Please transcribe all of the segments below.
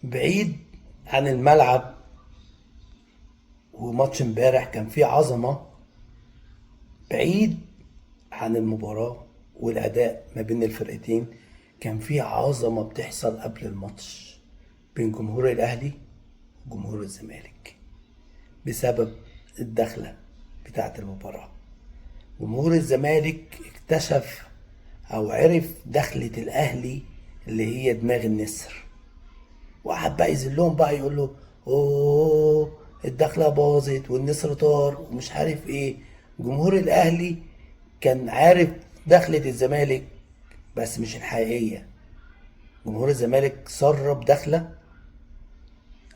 بعيد عن الملعب. وماتش امبارح كان فيه عظمة. بعيد عن المباراة والأداء ما بين الفرقتين، كان فيه عظمة بتحصل قبل الماتش بين جمهور الأهلي وجمهور الزمالك بسبب الدخلة بتاعة المباراة. جمهور الزمالك اكتشف أو عرف دخلة الأهلي اللي هي دماغ النسر، وقعد بقى يذلهم بقى يقول له اوه الدخله باظت والنسر طار ومش عارف ايه. جمهور الاهلي كان عارف دخلة الزمالك بس مش الحقيقية. جمهور الزمالك سرب دخلة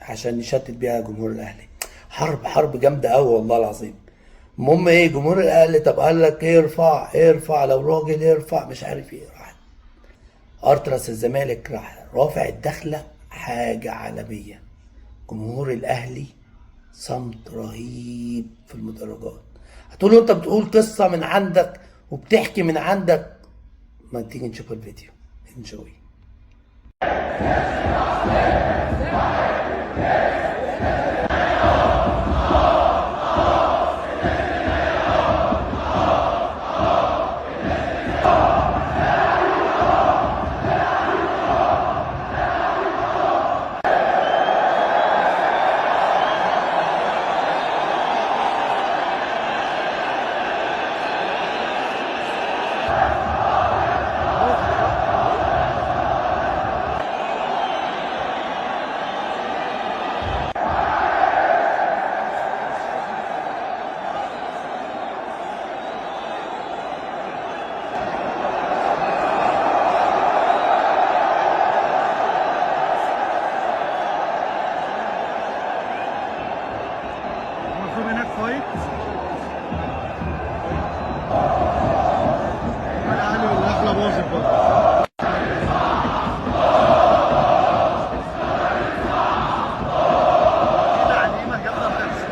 عشان يشتت بيها جمهور الاهلي. حرب جامدة قوي والله العظيم. المهم ايه، جمهور الاهلي طب قال لك ارفع لو راجل ارفع مش عارف ايه. راح ارترس الزمالك راح رافع الدخلة، حاجة عالمية. جمهور الاهلي صمت رهيب في المدرجات. هتقول له انت بتقول قصة من عندك وبتحكي من عندك، ما تيجي نشوف الفيديو. انجوي. المفروض هناك فايت الاهلي والدخله باظت برضه. كده عليمه جامده بتحصل.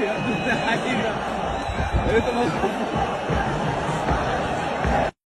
يا ابن اللعيبه يا ابن اللعيبه